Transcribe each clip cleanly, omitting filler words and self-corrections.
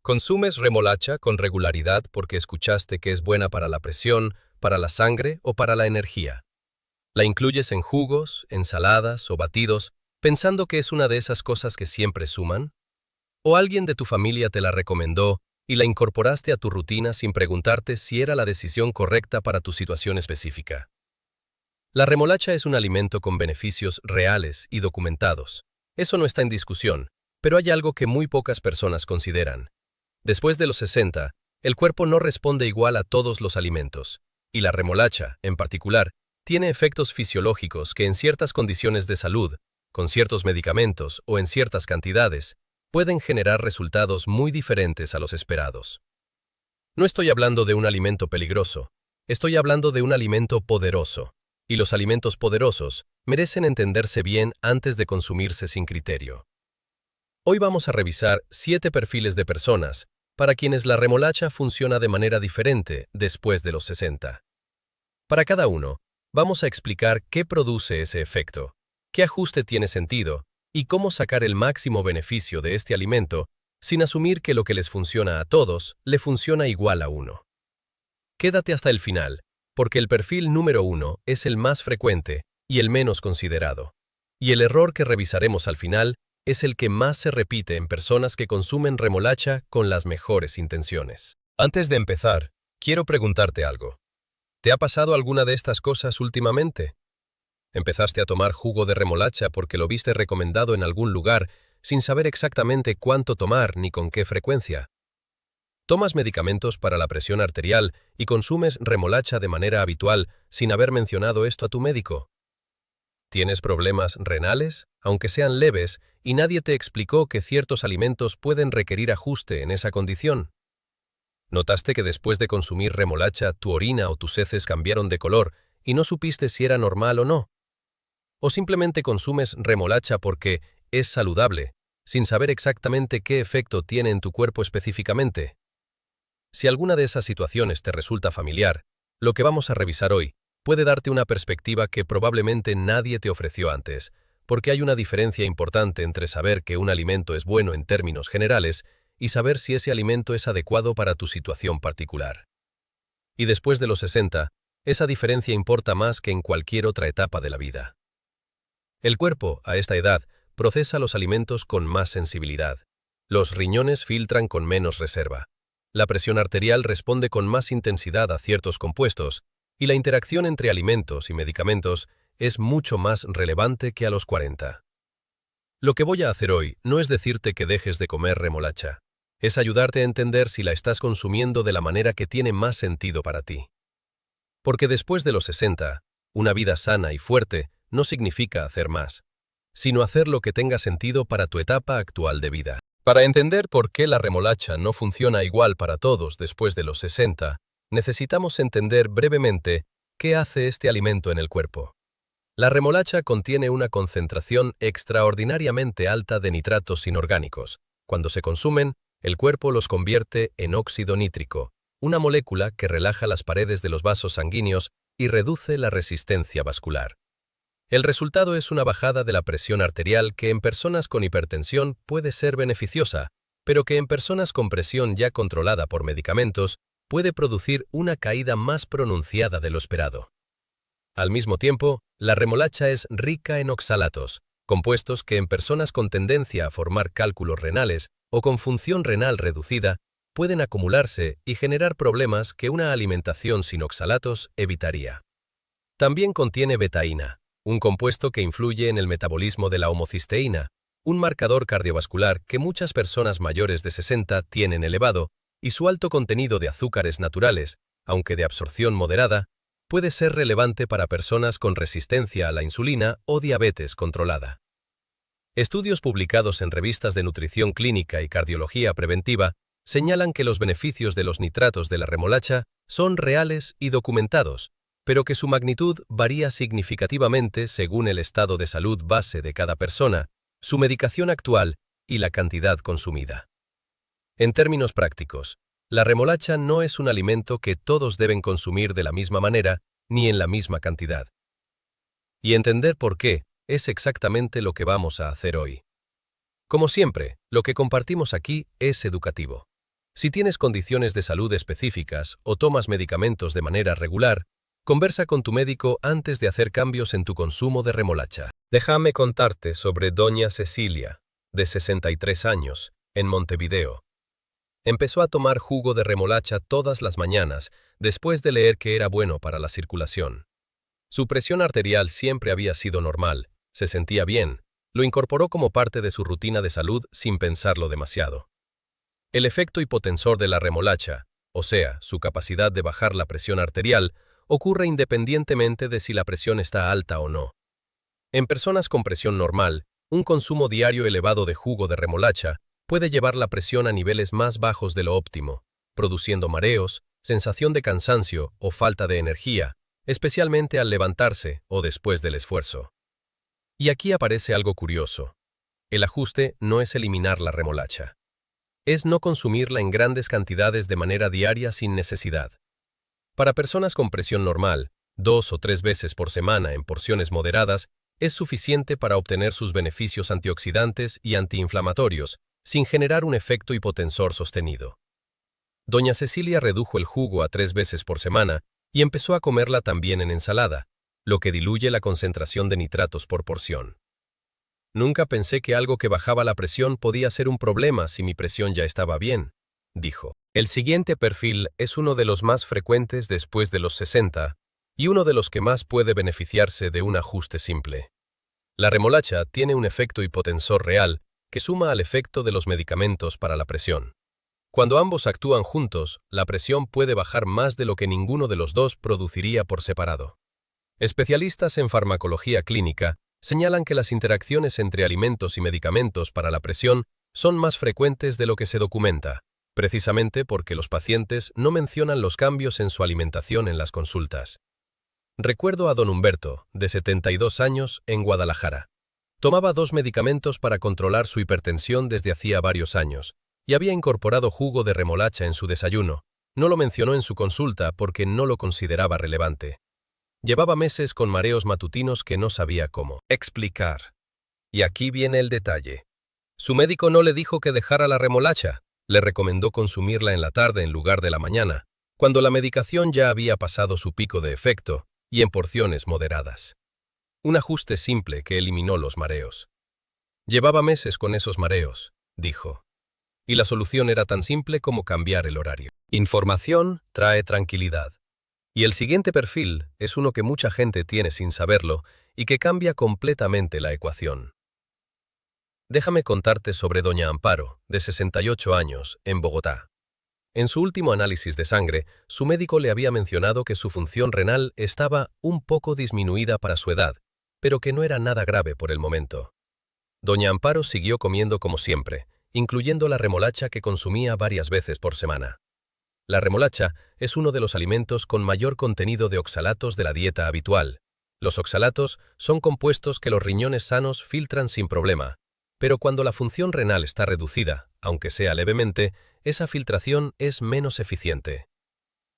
¿Consumes remolacha con regularidad porque escuchaste que es buena para la presión, para la sangre o para la energía? ¿La incluyes en jugos, ensaladas o batidos, pensando que es una de esas cosas que siempre suman? ¿O alguien de tu familia te la recomendó y la incorporaste a tu rutina sin preguntarte si era la decisión correcta para tu situación específica? La remolacha es un alimento con beneficios reales y documentados. Eso no está en discusión, pero hay algo que muy pocas personas consideran. Después de los 60, el cuerpo no responde igual a todos los alimentos, y la remolacha, en particular, tiene efectos fisiológicos que en ciertas condiciones de salud, con ciertos medicamentos o en ciertas cantidades, pueden generar resultados muy diferentes a los esperados. No estoy hablando de un alimento peligroso, estoy hablando de un alimento poderoso, y los alimentos poderosos merecen entenderse bien antes de consumirse sin criterio. Hoy vamos a revisar 7 perfiles de personas para quienes la remolacha funciona de manera diferente después de los 60. Para cada uno, vamos a explicar qué produce ese efecto, qué ajuste tiene sentido y cómo sacar el máximo beneficio de este alimento sin asumir que lo que les funciona a todos le funciona igual a uno. Quédate hasta el final, porque el perfil número 1 es el más frecuente y el menos considerado, y el error que revisaremos al final es el que más se repite en personas que consumen remolacha con las mejores intenciones. Antes de empezar, quiero preguntarte algo. ¿Te ha pasado alguna de estas cosas últimamente? ¿Empezaste a tomar jugo de remolacha porque lo viste recomendado en algún lugar sin saber exactamente cuánto tomar ni con qué frecuencia? ¿Tomas medicamentos para la presión arterial y consumes remolacha de manera habitual sin haber mencionado esto a tu médico? ¿Tienes problemas renales, aunque sean leves, y nadie te explicó que ciertos alimentos pueden requerir ajuste en esa condición? ¿Notaste que después de consumir remolacha tu orina o tus heces cambiaron de color y no supiste si era normal o no? ¿O simplemente consumes remolacha porque es saludable, sin saber exactamente qué efecto tiene en tu cuerpo específicamente? Si alguna de esas situaciones te resulta familiar, lo que vamos a revisar hoy puede darte una perspectiva que probablemente nadie te ofreció antes, porque hay una diferencia importante entre saber que un alimento es bueno en términos generales y saber si ese alimento es adecuado para tu situación particular. Y después de los 60, esa diferencia importa más que en cualquier otra etapa de la vida. El cuerpo, a esta edad, procesa los alimentos con más sensibilidad. Los riñones filtran con menos reserva. La presión arterial responde con más intensidad a ciertos compuestos, y la interacción entre alimentos y medicamentos es mucho más relevante que a los 40. Lo que voy a hacer hoy no es decirte que dejes de comer remolacha, es ayudarte a entender si la estás consumiendo de la manera que tiene más sentido para ti. Porque después de los 60, una vida sana y fuerte no significa hacer más, sino hacer lo que tenga sentido para tu etapa actual de vida. Para entender por qué la remolacha no funciona igual para todos después de los 60, necesitamos entender brevemente qué hace este alimento en el cuerpo. La remolacha contiene una concentración extraordinariamente alta de nitratos inorgánicos. Cuando se consumen, el cuerpo los convierte en óxido nítrico, una molécula que relaja las paredes de los vasos sanguíneos y reduce la resistencia vascular. El resultado es una bajada de la presión arterial que en personas con hipertensión puede ser beneficiosa, pero que en personas con presión ya controlada por medicamentos puede producir una caída más pronunciada de lo esperado. Al mismo tiempo, la remolacha es rica en oxalatos, compuestos que en personas con tendencia a formar cálculos renales o con función renal reducida pueden acumularse y generar problemas que una alimentación sin oxalatos evitaría. También contiene betaína, un compuesto que influye en el metabolismo de la homocisteína, un marcador cardiovascular que muchas personas mayores de 60 tienen elevado, y su alto contenido de azúcares naturales, aunque de absorción moderada, puede ser relevante para personas con resistencia a la insulina o diabetes controlada. Estudios publicados en revistas de nutrición clínica y cardiología preventiva señalan que los beneficios de los nitratos de la remolacha son reales y documentados, pero que su magnitud varía significativamente según el estado de salud base de cada persona, su medicación actual y la cantidad consumida. En términos prácticos, la remolacha no es un alimento que todos deben consumir de la misma manera ni en la misma cantidad. Y entender por qué es exactamente lo que vamos a hacer hoy. Como siempre, lo que compartimos aquí es educativo. Si tienes condiciones de salud específicas o tomas medicamentos de manera regular, conversa con tu médico antes de hacer cambios en tu consumo de remolacha. Déjame contarte sobre doña Cecilia, de 63 años, en Montevideo. Empezó a tomar jugo de remolacha todas las mañanas después de leer que era bueno para la circulación. Su presión arterial siempre había sido normal, se sentía bien, lo incorporó como parte de su rutina de salud sin pensarlo demasiado. El efecto hipotensor de la remolacha, o sea, su capacidad de bajar la presión arterial, ocurre independientemente de si la presión está alta o no. En personas con presión normal, un consumo diario elevado de jugo de remolacha puede llevar la presión a niveles más bajos de lo óptimo, produciendo mareos, sensación de cansancio o falta de energía, especialmente al levantarse o después del esfuerzo. Y aquí aparece algo curioso. El ajuste no es eliminar la remolacha. Es no consumirla en grandes cantidades de manera diaria sin necesidad. Para personas con presión normal, 2 o 3 veces por semana en porciones moderadas, es suficiente para obtener sus beneficios antioxidantes y antiinflamatorios, sin generar un efecto hipotensor sostenido. Doña Cecilia redujo el jugo a 3 veces por semana y empezó a comerla también en ensalada, lo que diluye la concentración de nitratos por porción. Nunca pensé que algo que bajaba la presión podía ser un problema si mi presión ya estaba bien, dijo. El siguiente perfil es uno de los más frecuentes después de los 60 y uno de los que más puede beneficiarse de un ajuste simple. La remolacha tiene un efecto hipotensor real que suma al efecto de los medicamentos para la presión. Cuando ambos actúan juntos, la presión puede bajar más de lo que ninguno de los dos produciría por separado. Especialistas en farmacología clínica señalan que las interacciones entre alimentos y medicamentos para la presión son más frecuentes de lo que se documenta, precisamente porque los pacientes no mencionan los cambios en su alimentación en las consultas. Recuerdo a don Humberto, de 72 años, en Guadalajara. Tomaba 2 medicamentos para controlar su hipertensión desde hacía varios años, y había incorporado jugo de remolacha en su desayuno. No lo mencionó en su consulta porque no lo consideraba relevante. Llevaba meses con mareos matutinos que no sabía cómo explicar. Y aquí viene el detalle. Su médico no le dijo que dejara la remolacha, le recomendó consumirla en la tarde en lugar de la mañana, cuando la medicación ya había pasado su pico de efecto, y en porciones moderadas. Un ajuste simple que eliminó los mareos. Llevaba meses con esos mareos, dijo. Y la solución era tan simple como cambiar el horario. Información trae tranquilidad. Y el siguiente perfil es uno que mucha gente tiene sin saberlo y que cambia completamente la ecuación. Déjame contarte sobre doña Amparo, de 68 años, en Bogotá. En su último análisis de sangre, su médico le había mencionado que su función renal estaba un poco disminuida para su edad, pero que no era nada grave por el momento. Doña Amparo siguió comiendo como siempre, incluyendo la remolacha que consumía varias veces por semana. La remolacha es uno de los alimentos con mayor contenido de oxalatos de la dieta habitual. Los oxalatos son compuestos que los riñones sanos filtran sin problema, pero cuando la función renal está reducida, aunque sea levemente, esa filtración es menos eficiente.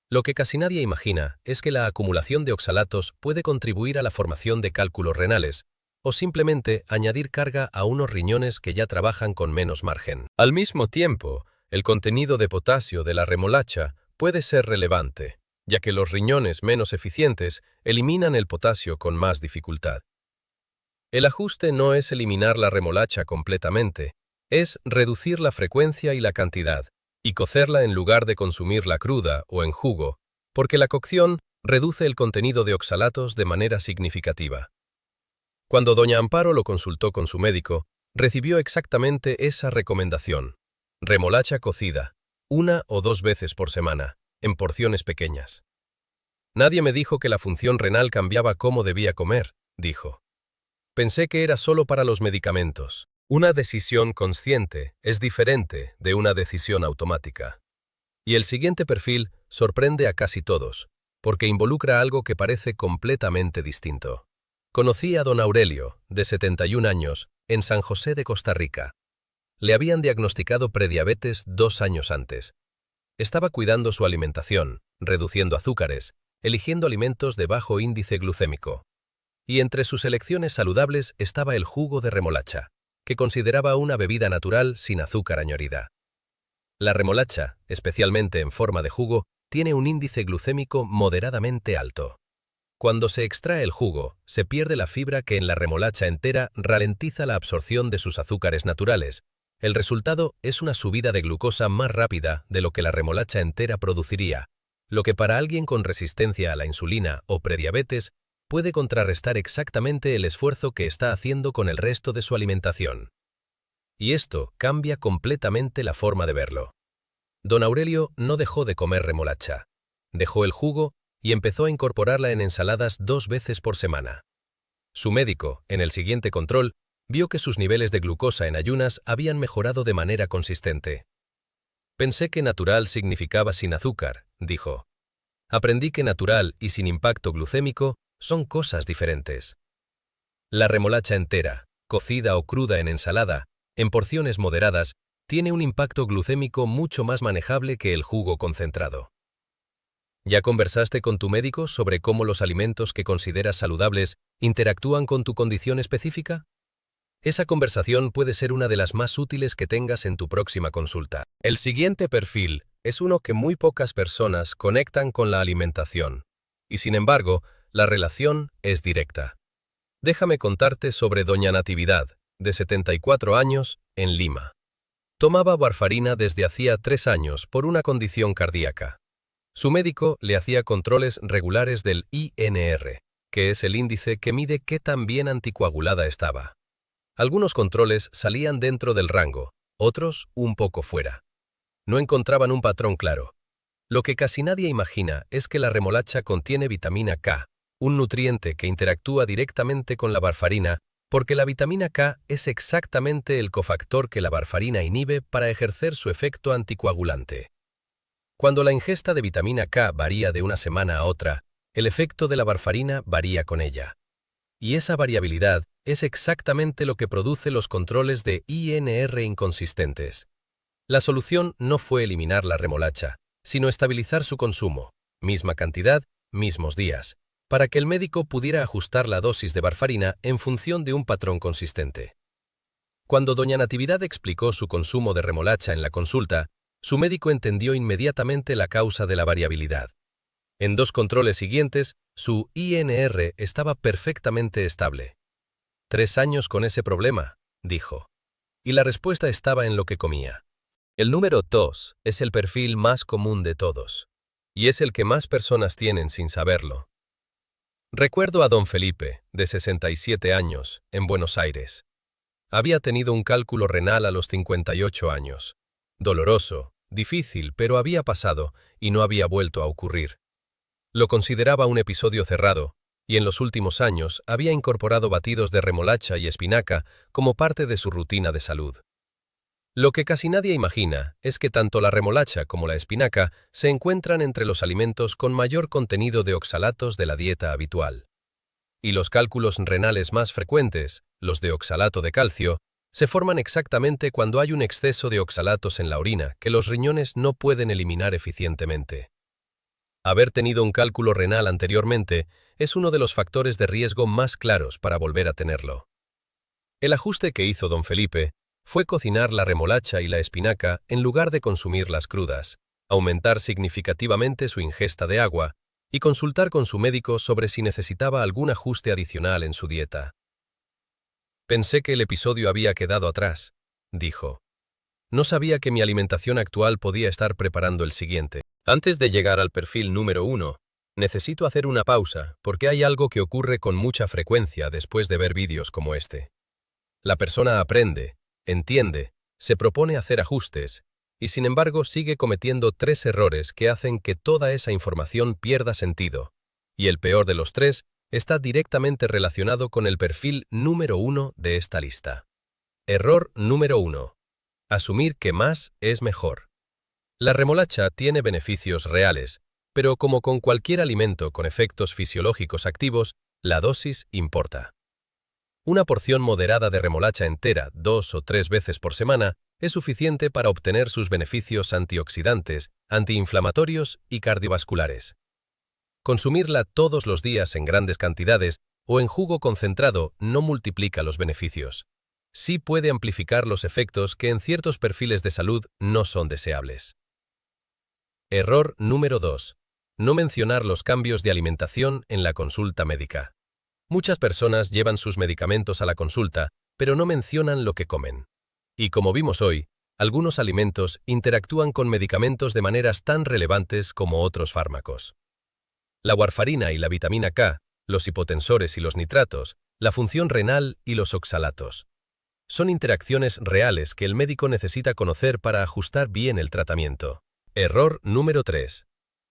Lo que casi nadie imagina es que la acumulación de oxalatos puede contribuir a la formación de cálculos renales, o simplemente añadir carga a unos riñones que ya trabajan con menos margen. Al mismo tiempo, el contenido de potasio de la remolacha puede ser relevante, ya que los riñones menos eficientes eliminan el potasio con más dificultad. El ajuste no es eliminar la remolacha completamente, es reducir la frecuencia y la cantidad, y cocerla en lugar de consumirla cruda o en jugo, porque la cocción reduce el contenido de oxalatos de manera significativa. Cuando doña Amparo lo consultó con su médico, recibió exactamente esa recomendación. Remolacha cocida, 1 o 2 veces por semana, en porciones pequeñas. Nadie me dijo que la función renal cambiaba cómo debía comer, dijo. Pensé que era solo para los medicamentos. Una decisión consciente es diferente de una decisión automática. Y el siguiente perfil sorprende a casi todos, porque involucra algo que parece completamente distinto. Conocí a don Aurelio, de 71 años, en San José de Costa Rica. Le habían diagnosticado prediabetes 2 años antes. Estaba cuidando su alimentación, reduciendo azúcares, eligiendo alimentos de bajo índice glucémico. Y entre sus elecciones saludables estaba el jugo de remolacha, que consideraba una bebida natural sin azúcar añadida. La remolacha, especialmente en forma de jugo, tiene un índice glucémico moderadamente alto. Cuando se extrae el jugo, se pierde la fibra que en la remolacha entera ralentiza la absorción de sus azúcares naturales. El resultado es una subida de glucosa más rápida de lo que la remolacha entera produciría, lo que para alguien con resistencia a la insulina o prediabetes puede contrarrestar exactamente el esfuerzo que está haciendo con el resto de su alimentación. Y esto cambia completamente la forma de verlo. Don Aurelio no dejó de comer remolacha. Dejó el jugo y empezó a incorporarla en ensaladas 2 veces por semana. Su médico, en el siguiente control, vio que sus niveles de glucosa en ayunas habían mejorado de manera consistente. Pensé que natural significaba sin azúcar, dijo. Aprendí que natural y sin impacto glucémico son cosas diferentes. La remolacha entera, cocida o cruda en ensalada, en porciones moderadas, tiene un impacto glucémico mucho más manejable que el jugo concentrado. ¿Ya conversaste con tu médico sobre cómo los alimentos que consideras saludables interactúan con tu condición específica? Esa conversación puede ser una de las más útiles que tengas en tu próxima consulta. El siguiente perfil es uno que muy pocas personas conectan con la alimentación, y sin embargo, la relación es directa. Déjame contarte sobre doña Natividad, de 74 años, en Lima. Tomaba warfarina desde hacía 3 años por una condición cardíaca. Su médico le hacía controles regulares del INR, que es el índice que mide qué tan bien anticoagulada estaba. Algunos controles salían dentro del rango, otros un poco fuera. No encontraban un patrón claro. Lo que casi nadie imagina es que la remolacha contiene vitamina K, un nutriente que interactúa directamente con la warfarina, porque la vitamina K es exactamente el cofactor que la warfarina inhibe para ejercer su efecto anticoagulante. Cuando la ingesta de vitamina K varía de una semana a otra, el efecto de la warfarina varía con ella. Y esa variabilidad es exactamente lo que produce los controles de INR inconsistentes. La solución no fue eliminar la remolacha, sino estabilizar su consumo, misma cantidad, mismos días, para que el médico pudiera ajustar la dosis de warfarina en función de un patrón consistente. Cuando doña Natividad explicó su consumo de remolacha en la consulta, su médico entendió inmediatamente la causa de la variabilidad. En 2 controles siguientes, su INR estaba perfectamente estable. 3 años con ese problema, dijo. Y la respuesta estaba en lo que comía. El número 2 es el perfil más común de todos, y es el que más personas tienen sin saberlo. Recuerdo a don Felipe, de 67 años, en Buenos Aires. Había tenido un cálculo renal a los 58 años. Doloroso, difícil, pero había pasado y no había vuelto a ocurrir. Lo consideraba un episodio cerrado, y en los últimos años había incorporado batidos de remolacha y espinaca como parte de su rutina de salud. Lo que casi nadie imagina es que tanto la remolacha como la espinaca se encuentran entre los alimentos con mayor contenido de oxalatos de la dieta habitual. Y los cálculos renales más frecuentes, los de oxalato de calcio, se forman exactamente cuando hay un exceso de oxalatos en la orina que los riñones no pueden eliminar eficientemente. Haber tenido un cálculo renal anteriormente es uno de los factores de riesgo más claros para volver a tenerlo. El ajuste que hizo don Felipe fue cocinar la remolacha y la espinaca en lugar de consumirlas crudas, aumentar significativamente su ingesta de agua y consultar con su médico sobre si necesitaba algún ajuste adicional en su dieta. Pensé que el episodio había quedado atrás, dijo. No sabía que mi alimentación actual podía estar preparando el siguiente. Antes de llegar al perfil número 1, necesito hacer una pausa porque hay algo que ocurre con mucha frecuencia después de ver vídeos como este. La persona aprende, entiende, se propone hacer ajustes y sin embargo sigue cometiendo 3 errores que hacen que toda esa información pierda sentido. Y el peor de los 3 está directamente relacionado con el perfil número 1 de esta lista. Error número 1. Asumir que más es mejor. La remolacha tiene beneficios reales, pero como con cualquier alimento con efectos fisiológicos activos, la dosis importa. Una porción moderada de remolacha entera 2 o 3 veces por semana es suficiente para obtener sus beneficios antioxidantes, antiinflamatorios y cardiovasculares. Consumirla todos los días en grandes cantidades o en jugo concentrado no multiplica los beneficios. sí puede amplificar los efectos que en ciertos perfiles de salud no son deseables. Error número 2. No mencionar los cambios de alimentación en la consulta médica. Muchas personas llevan sus medicamentos a la consulta, pero no mencionan lo que comen. Y como vimos hoy, algunos alimentos interactúan con medicamentos de maneras tan relevantes como otros fármacos. La warfarina y la vitamina K, los hipotensores y los nitratos, la función renal y los oxalatos. Son interacciones reales que el médico necesita conocer para ajustar bien el tratamiento. Error número 3.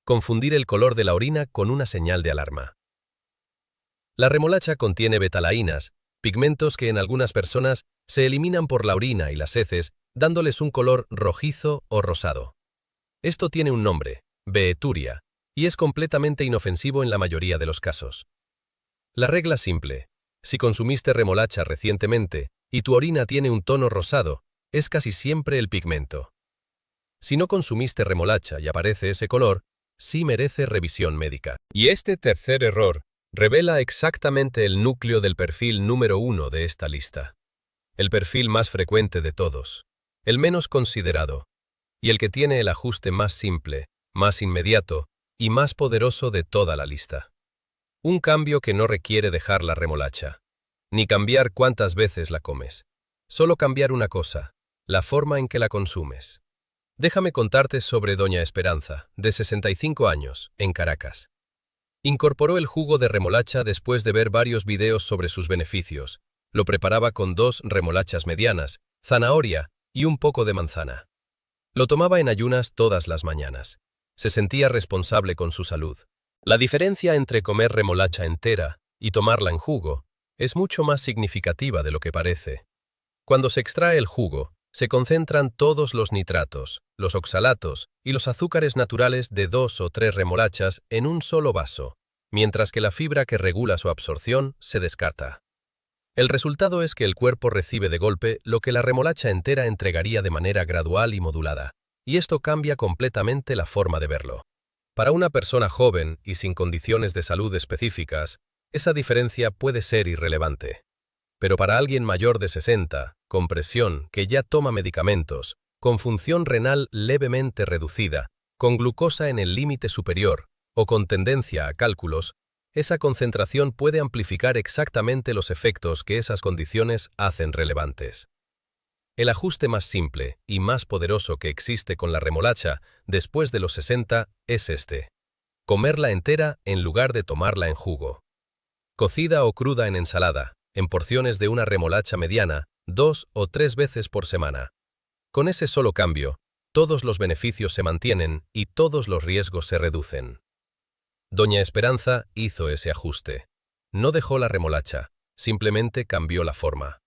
Confundir el color de la orina con una señal de alarma. La remolacha contiene betalaínas, pigmentos que en algunas personas se eliminan por la orina y las heces, dándoles un color rojizo o rosado. Esto tiene un nombre, beeturia, y es completamente inofensivo en la mayoría de los casos. La regla simple: si consumiste remolacha recientemente y tu orina tiene un tono rosado, es casi siempre el pigmento. Si no consumiste remolacha y aparece ese color, sí merece revisión médica. Y este tercer error revela exactamente el núcleo del perfil número 1 de esta lista. El perfil más frecuente de todos, el menos considerado, y el que tiene el ajuste más simple, más inmediato y más poderoso de toda la lista. Un cambio que no requiere dejar la remolacha, ni cambiar cuántas veces la comes. Solo cambiar una cosa: la forma en que la consumes. Déjame contarte sobre doña Esperanza, de 65 años, en Caracas. Incorporó el jugo de remolacha después de ver varios videos sobre sus beneficios. Lo preparaba con 2 remolachas medianas, zanahoria y un poco de manzana. Lo tomaba en ayunas todas las mañanas. Se sentía responsable con su salud. La diferencia entre comer remolacha entera y tomarla en jugo es mucho más significativa de lo que parece. Cuando se extrae el jugo, se concentran todos los nitratos, los oxalatos y los azúcares naturales de 2 o 3 remolachas en un solo vaso, mientras que la fibra que regula su absorción se descarta. El resultado es que el cuerpo recibe de golpe lo que la remolacha entera entregaría de manera gradual y modulada, y esto cambia completamente la forma de verlo. Para una persona joven y sin condiciones de salud específicas, esa diferencia puede ser irrelevante. Pero para alguien mayor de 60, con presión, que ya toma medicamentos, con función renal levemente reducida, con glucosa en el límite superior o con tendencia a cálculos, esa concentración puede amplificar exactamente los efectos que esas condiciones hacen relevantes. El ajuste más simple y más poderoso que existe con la remolacha después de los 60 es este: comerla entera en lugar de tomarla en jugo. Cocida o cruda en ensalada, en porciones de una remolacha mediana, 2 o 3 veces por semana. Con ese solo cambio, todos los beneficios se mantienen y todos los riesgos se reducen. Doña Esperanza hizo ese ajuste. No dejó la remolacha, simplemente cambió la forma.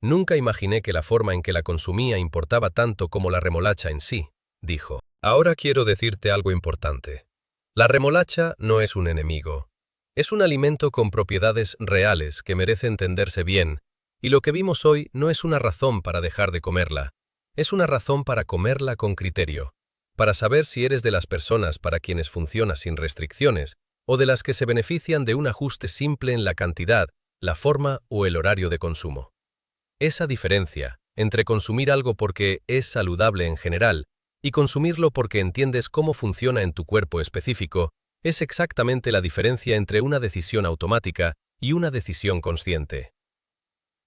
Nunca imaginé que la forma en que la consumía importaba tanto como la remolacha en sí, dijo. Ahora quiero decirte algo importante. La remolacha no es un enemigo. Es un alimento con propiedades reales que merece entenderse bien, y lo que vimos hoy no es una razón para dejar de comerla, es una razón para comerla con criterio, para saber si eres de las personas para quienes funciona sin restricciones o de las que se benefician de un ajuste simple en la cantidad, la forma o el horario de consumo. Esa diferencia entre consumir algo porque es saludable en general y consumirlo porque entiendes cómo funciona en tu cuerpo específico es exactamente la diferencia entre una decisión automática y una decisión consciente.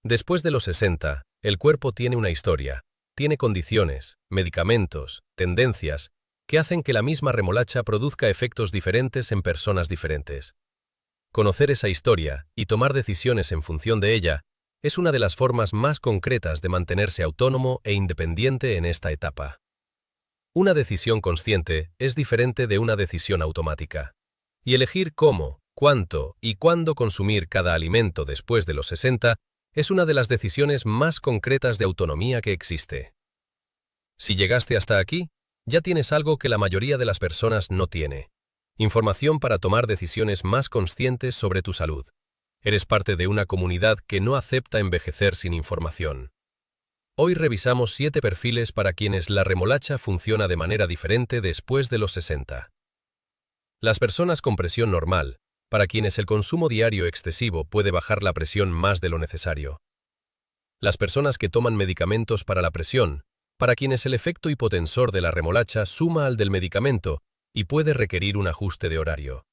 Después de los 60, el cuerpo tiene una historia, tiene condiciones, medicamentos, tendencias, que hacen que la misma remolacha produzca efectos diferentes en personas diferentes. Conocer esa historia y tomar decisiones en función de ella es una de las formas más concretas de mantenerse autónomo e independiente en esta etapa. Una decisión consciente es diferente de una decisión automática. Y elegir cómo, cuánto y cuándo consumir cada alimento después de los 60 es una de las decisiones más concretas de autonomía que existe. Si llegaste hasta aquí, ya tienes algo que la mayoría de las personas no tiene: información para tomar decisiones más conscientes sobre tu salud. Eres parte de una comunidad que no acepta envejecer sin información. Hoy revisamos 7 perfiles para quienes la remolacha funciona de manera diferente después de los 60. Las personas con presión normal, para quienes el consumo diario excesivo puede bajar la presión más de lo necesario. Las personas que toman medicamentos para la presión, para quienes el efecto hipotensor de la remolacha suma al del medicamento y puede requerir un ajuste de horario.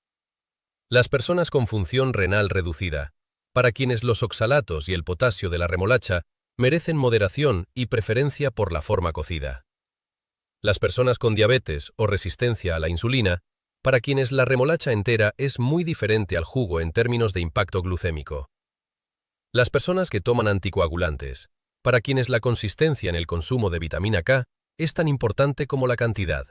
Las personas con función renal reducida, para quienes los oxalatos y el potasio de la remolacha merecen moderación y preferencia por la forma cocida. Las personas con diabetes o resistencia a la insulina, para quienes la remolacha entera es muy diferente al jugo en términos de impacto glucémico. Las personas que toman anticoagulantes, para quienes la consistencia en el consumo de vitamina K es tan importante como la cantidad.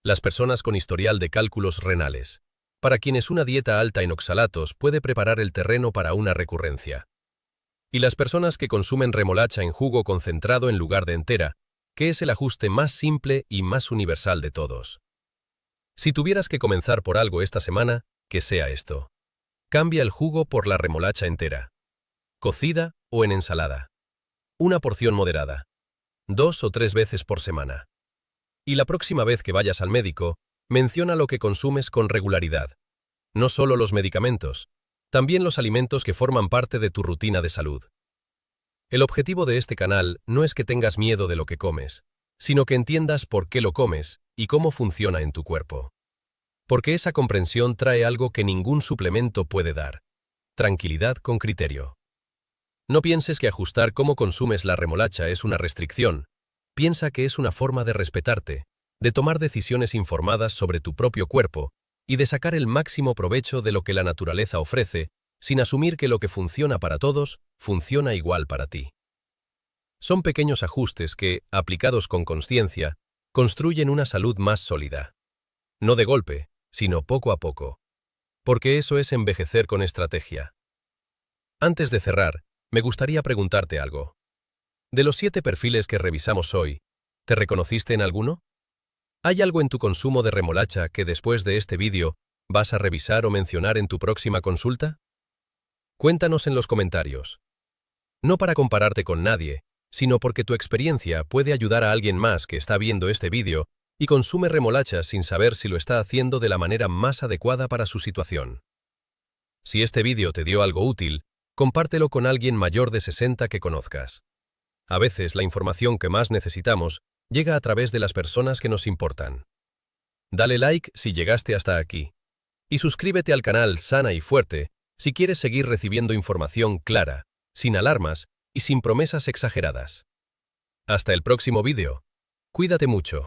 Las personas con historial de cálculos renales, para quienes una dieta alta en oxalatos puede preparar el terreno para una recurrencia. Y las personas que consumen remolacha en jugo concentrado en lugar de entera, que es el ajuste más simple y más universal de todos. Si tuvieras que comenzar por algo esta semana, que sea esto. Cambia el jugo por la remolacha entera. Cocida o en ensalada. Una porción moderada. 2 o 3 veces por semana. Y la próxima vez que vayas al médico, menciona lo que consumes con regularidad. No solo los medicamentos, también los alimentos que forman parte de tu rutina de salud. El objetivo de este canal no es que tengas miedo de lo que comes, sino que entiendas por qué lo comes y cómo funciona en tu cuerpo. Porque esa comprensión trae algo que ningún suplemento puede dar: tranquilidad con criterio. No pienses que ajustar cómo consumes la remolacha es una restricción. Piensa que es una forma de respetarte, de tomar decisiones informadas sobre tu propio cuerpo y de sacar el máximo provecho de lo que la naturaleza ofrece, sin asumir que lo que funciona para todos, funciona igual para ti. Son pequeños ajustes que, aplicados con consciencia, construyen una salud más sólida. No de golpe, sino poco a poco. Porque eso es envejecer con estrategia. Antes de cerrar, me gustaría preguntarte algo. De los 7 perfiles que revisamos hoy, ¿te reconociste en alguno? ¿Hay algo en tu consumo de remolacha que después de este vídeo vas a revisar o mencionar en tu próxima consulta? Cuéntanos en los comentarios. No para compararte con nadie, sino porque tu experiencia puede ayudar a alguien más que está viendo este vídeo y consume remolacha sin saber si lo está haciendo de la manera más adecuada para su situación. Si este vídeo te dio algo útil, compártelo con alguien mayor de 60 que conozcas. A veces la información que más necesitamos llega a través de las personas que nos importan. Dale like si llegaste hasta aquí. Y suscríbete al canal Sana y Fuerte si quieres seguir recibiendo información clara, sin alarmas y sin promesas exageradas. Hasta el próximo vídeo. Cuídate mucho.